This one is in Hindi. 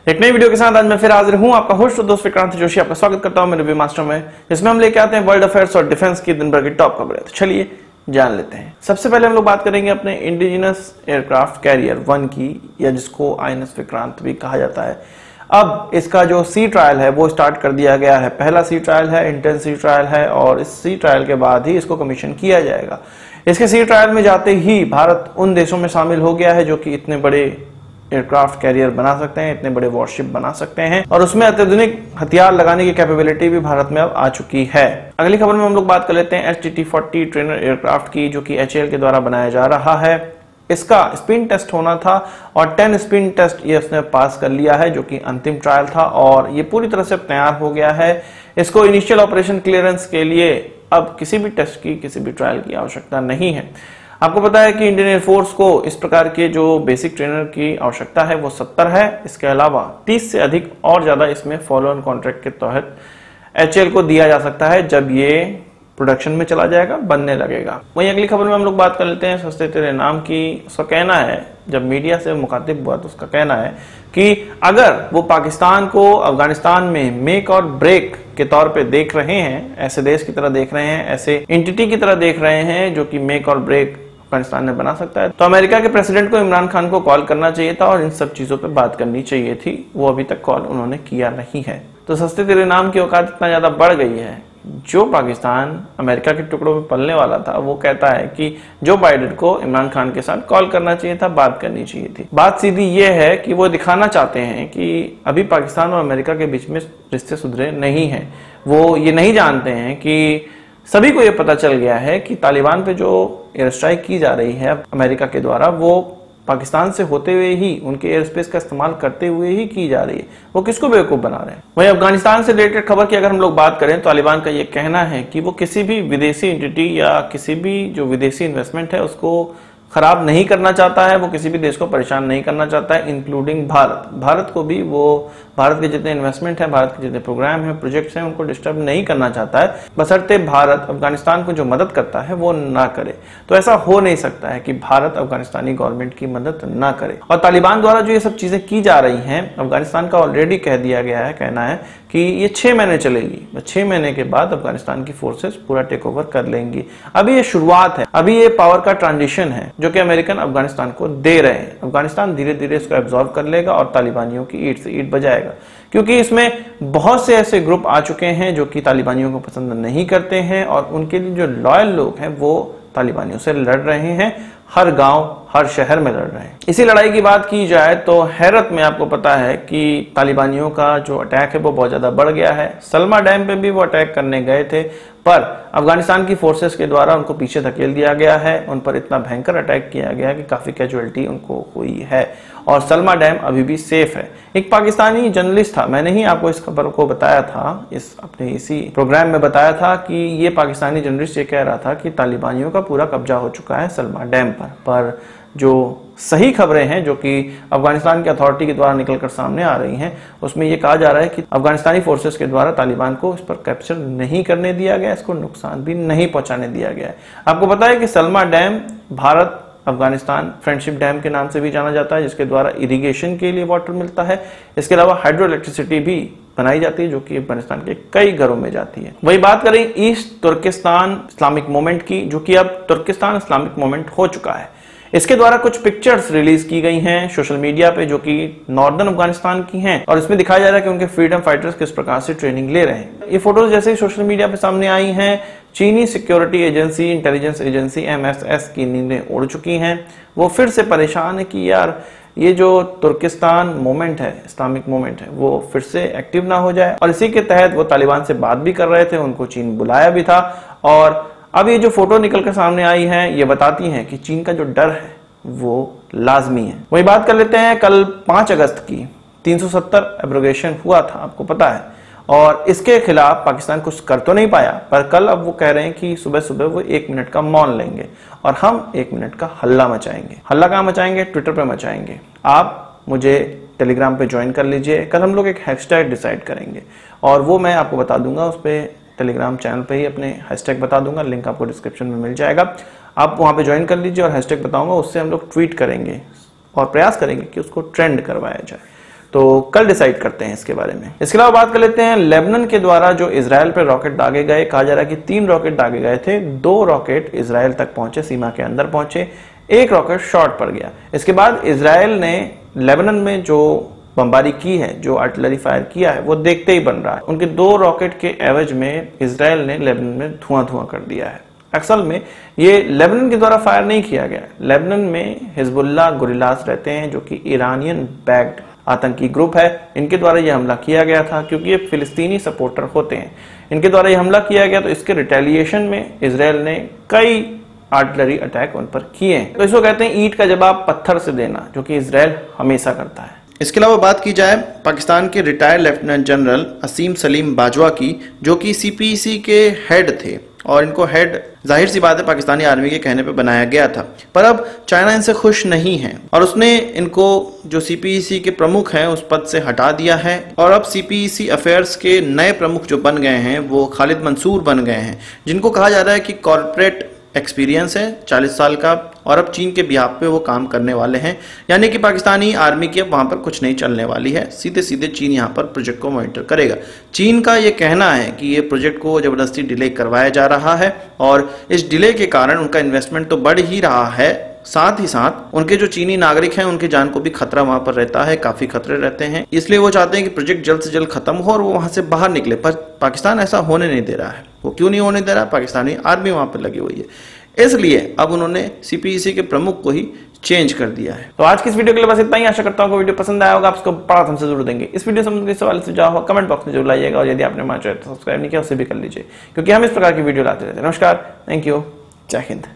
एक नई वीडियो के साथ आज मैं फिर हाजिर हूं, आपका होस्ट और दोस्त विक्रांत जोशी आपका स्वागत करता हूं मेरे रिव्यू मास्टर में, जिसमें हम लेके आते हैं वर्ल्ड अफेयर्स और डिफेंस की दिन भर की टॉप खबरें। तो चलिए जान लेते हैं। सबसे पहले हम लोग बात करेंगे अपने इंडिजिनस एयरक्राफ्ट कैरियर 1 की, या जिसको INS विक्रांत भी कहा जाता है। अब इसका जो सी ट्रायल है वो स्टार्ट कर दिया गया है। पहला सी ट्रायल है, इंटेंस सी ट्रायल है, और इस सी ट्रायल के बाद ही इसको कमीशन किया जाएगा। इसके सी ट्रायल में जाते ही भारत उन देशों में शामिल हो गया है जो कि इतने बड़े एयरक्राफ्ट कैरियर बना सकते हैं, इतने बड़े वॉरशिप बना सकते हैं, और उसमें अत्याधुनिक हथियार लगाने की कैपेबिलिटी भी भारत में अब आ चुकी है। अगली खबर में हम लोग बात कर लेते हैं HTT-40 ट्रेनर एयरक्राफ्ट की, जो कि HAL के द्वारा बनाया जा रहा है। इसका स्पिन टेस्ट होना था और 10 स्पिन टेस्ट ये उसने पास कर लिया है, जो कि अंतिम ट्रायल था, और ये पूरी तरह से तैयार हो गया है। इसको इनिशियल ऑपरेशन क्लियरेंस के लिए अब किसी भी टेस्ट की, किसी भी ट्रायल की आवश्यकता नहीं है। आपको पता है कि इंडियन एयरफोर्स को इस प्रकार के जो बेसिक ट्रेनर की आवश्यकता है वो 70 है। इसके अलावा 30 से अधिक और ज्यादा इसमें फॉलो ऑन कॉन्ट्रैक्ट के तहत HAL को दिया जा सकता है जब ये प्रोडक्शन में चला जाएगा, बनने लगेगा। वहीं अगली खबर में हम लोग बात कर लेते हैं सस्ते तेरे नाम की। उसका कहना है, जब मीडिया से मुखातिब हुआ तो उसका कहना है कि अगर वो पाकिस्तान को अफगानिस्तान में मेक और ब्रेक के तौर पे देख रहे हैं, ऐसे देश की तरह देख रहे हैं, ऐसे एंटिटी की तरह देख रहे हैं जो कि मेक और ब्रेक अफगानिस्तान में बना सकता है, तो अमेरिका के प्रेसिडेंट को इमरान खान को कॉल करना चाहिए था और इन सब चीजों पे बात करनी चाहिए थी। वो अभी तक कॉल उन्होंने किया नहीं है। तो सस्ते तेरे नाम की औकात इतना ज्यादा बढ़ गई है, जो पाकिस्तान अमेरिका के टुकड़ों में पलने वाला था वो कहता है कि जो बाइडेन को इमरान खान के साथ कॉल करना चाहिए था, बात करनी चाहिए थी। बात सीधी ये है कि वो दिखाना चाहते हैं कि अभी पाकिस्तान और अमेरिका के बीच में रिश्ते सुधरे नहीं हैं। वो ये नहीं जानते हैं कि सभी को ये पता चल गया है कि तालिबान पे जो एयर स्ट्राइक की जा रही है अमेरिका के द्वारा, वो पाकिस्तान से होते हुए ही, उनके एयर स्पेस का इस्तेमाल करते हुए ही की जा रही है। वो किसको बेवकूफ बना रहे हैं। वहीं अफगानिस्तान से रिलेटेड खबर की अगर हम लोग बात करें, तालिबान का ये कहना है कि वो किसी भी विदेशी एंटिटी या किसी भी जो विदेशी इन्वेस्टमेंट है उसको खराब नहीं करना चाहता है, वो किसी भी देश को परेशान नहीं करना चाहता है, इंक्लूडिंग भारत। भारत को भी वो भारत के जितने इन्वेस्टमेंट है, भारत के जितने प्रोग्राम है, प्रोजेक्ट्स हैं, उनको डिस्टर्ब नहीं करना चाहता है, बशर्ते भारत अफगानिस्तान को जो मदद करता है वो ना करे। तो ऐसा हो नहीं सकता है कि भारत अफगानिस्तानी गवर्नमेंट की मदद ना करे। और तालिबान द्वारा जो ये सब चीजें की जा रही हैं, अफगानिस्तान का ऑलरेडी कह दिया गया है, कहना है कि ये 6 महीने चलेगी। 6 महीने के बाद अफगानिस्तान की फोर्सेस पूरा टेक ओवर कर लेंगी। अभी ये शुरुआत है, अभी ये पावर का ट्रांजिशन है जो कि अमेरिकन अफगानिस्तान को दे रहे हैं। अफगानिस्तान धीरे धीरे इसको एब्जॉर्व कर लेगा और तालिबानियों की ईंट से ईंट बजाएगा, क्योंकि इसमें बहुत से ऐसे ग्रुप आ चुके हैं जो कि तालिबानियों को पसंद नहीं करते हैं, और उनके लिए जो लॉयल लोग हैं वो तालिबानियों से लड़ रहे हैं, हर गांव हर शहर में लड़ रहे हैं। इसी लड़ाई की बात की जाए तो हेरत में आपको पता है कि तालिबानियों का जो अटैक है वो बहुत ज्यादा बढ़ गया है। सलमा डैम पे भी वो अटैक करने गए थे, पर अफगानिस्तान की फोर्सेस के द्वारा उनको पीछे धकेल दिया गया है। उन पर इतना भयंकर अटैक किया गया है कि काफी कैजुअलिटी उनको हुई है, और सलमा डैम अभी भी सेफ है। एक पाकिस्तानी जर्नलिस्ट था, मैंने ही आपको इस खबर को बताया था, इस अपने इसी प्रोग्राम में बताया था कि ये पाकिस्तानी जर्नलिस्ट ये कह रहा था कि तालिबानियों का पूरा कब्जा हो चुका है सलमा डैम पर जो सही खबरें हैं जो कि अफगानिस्तान की अथॉरिटी के द्वारा निकलकर सामने आ रही हैं, उसमें यह कहा जा रहा है कि अफगानिस्तानी फोर्सेस के द्वारा तालिबान को इस पर कैप्चर नहीं करने दिया गया, इसको नुकसान भी नहीं पहुंचाने दिया गया है। आपको पता है कि Salma dam Bharat Afghanistan friendship dam के नाम से भी जाना जाता है, जिसके द्वारा इरिगेशन के लिए वाटर मिलता है। इसके अलावा हाइड्रो इलेक्ट्रिसिटी भी बनाई जाती है जो कि अफगानिस्तान के कई घरों में जाती है। वही बात करें ईस्ट तुर्किस्तान इस्लामिक मूवमेंट की, जो कि अब तुर्किस्तान इस्लामिक मूवमेंट हो चुका है। इसके द्वारा कुछ पिक्चर्स रिलीज की गई हैं सोशल मीडिया पे जो कि नॉर्दर्न अफगानिस्तान की हैं, और इसमें दिखाया जा रहा है कि उनके फ्रीडम फाइटर्स किस प्रकार से ट्रेनिंग ले रहे हैं। ये फोटोज जैसे ही सोशल मीडिया पे सामने आई हैं, चीनी security agency, intelligence agency MSS की नींदें उड़ चुकी हैं। वो फिर से परेशान है कि यार ये जो तुर्किस्तान मूवमेंट है, इस्लामिक मूवमेंट है, वो फिर से एक्टिव ना हो जाए, और इसी के तहत वो तालिबान से बात भी कर रहे थे, उनको चीन बुलाया भी था। और अब ये जो फोटो निकल कर सामने आई है ये बताती हैं कि चीन का जो डर है वो लाजमी है। वही बात कर लेते हैं, कल 5 अगस्त की 370 एब्रोगेशन हुआ था, आपको पता है, और इसके खिलाफ पाकिस्तान कुछ कर तो नहीं पाया, पर कल अब वो कह रहे हैं कि सुबह सुबह वो 1 मिनट का मौन लेंगे और हम 1 मिनट का हल्ला मचाएंगे। हल्ला कहाँ मचाएंगे? ट्विटर पे मचाएंगे। आप मुझे टेलीग्राम पे ज्वाइन कर लीजिए। कल हम लोग एक हैशटैग डिसाइड करेंगे और वो मैं आपको बता दूंगा, उस पर टेलीग्राम चैनल पे ही अपने हैशटैग बता दूंगा, लिंक आपको डिस्क्रिप्शन में मिल जाएगा। आप वहां पे ज्वाइन कर लीजिए और हैशटैग बताऊंगा, उससे हम लोग ट्वीट करेंगे और प्रयास करेंगे कि उसको ट्रेंड करवाया जाए। तो कल डिसाइड करते हैं इसके बारे में। इसके अलावा बात कर लेते हैं लेबनान के द्वारा जो इजराइल पर रॉकेट दागे गए। कहा जा रहा है कि 3 रॉकेट दागे गए थे, 2 रॉकेट इजराइल तक पहुंचे, सीमा के अंदर पहुंचे, 1 रॉकेट शॉर्ट पड़ गया। इसके बाद इजराइल ने लेबनान में जो बमबारी की है, जो आर्टिलरी फायर किया है, वो देखते ही बन रहा है। उनके 2 रॉकेट के एवज में इजराइल ने लेबनान में धुआं कर दिया है। असल में ये लेबनान के द्वारा फायर नहीं किया गया। लेबनान में हिजबुल्लाह गुरिल्लास रहते हैं जो कि ईरानियन बैक्ड आतंकी ग्रुप है। इनके द्वारा ये हमला किया गया था क्योंकि ये फिलिस्तीनी सपोर्टर होते हैं। इनके द्वारा ये हमला किया गया, तो इसके रिटेलिएशन में इजराइल ने कई आर्टिलरी अटैक उन पर किए हैं। तो इसको कहते हैं ईंट का जवाब पत्थर से देना, जो कि इजराइल हमेशा करता है। इसके अलावा बात की जाए पाकिस्तान के रिटायर्ड लेफ्टिनेंट जनरल असीम सलीम बाजवा की, जो कि सीपीईसी के हेड थे, और इनको हेड जाहिर सी बात है पाकिस्तानी आर्मी के कहने पे बनाया गया था। पर अब चाइना इनसे खुश नहीं है और उसने इनको जो सीपीईसी के प्रमुख हैं उस पद से हटा दिया है। और अब सीपीईसी अफेयर्स के नए प्रमुख जो बन गए हैं वो खालिद मंसूर बन गए हैं, जिनको कहा जा रहा है कि कॉर्पोरेट एक्सपीरियंस है 40 साल का, और अब चीन के बिहाफ पे वो काम करने वाले हैं। यानी कि पाकिस्तानी आर्मी की अब वहां पर कुछ नहीं चलने वाली है, सीधे सीधे चीन यहाँ पर प्रोजेक्ट को मॉनिटर करेगा। चीन का ये कहना है कि ये प्रोजेक्ट को जबरदस्ती डिले करवाया जा रहा है, और इस डिले के कारण उनका इन्वेस्टमेंट तो बढ़ ही रहा है, साथ ही साथ उनके जो चीनी नागरिक हैं उनकी जान को भी खतरा वहां पर रहता है, काफी खतरे रहते हैं। इसलिए वो चाहते हैं कि प्रोजेक्ट जल्द से जल्द खत्म हो और वो वहां से बाहर निकले। पर पाकिस्तान ऐसा होने नहीं दे रहा है। वो क्यों नहीं होने दे रहा? पाकिस्तानी आर्मी वहां पर लगी हुई है, इसलिए अब उन्होंने सीपीईसी के प्रमुख को ही चेंज कर दिया है। तो आज की इस वीडियो के लिए बस इतना ही। आशा करता हूँ वीडियो पसंद आया होगा, आप इसको बड़ा हमसे जरूर देंगे। इस वीडियो से सवाल सुझाव कमेंट बॉक्स में जरूर लाइएगा, और यदि आपने हमारा चैनल सब्सक्राइब नहीं किया उसे भी कर लीजिए, क्योंकि हम इस प्रकार की वीडियो लाते रहते हैं। नमस्कार, थैंक यू, जय हिंद।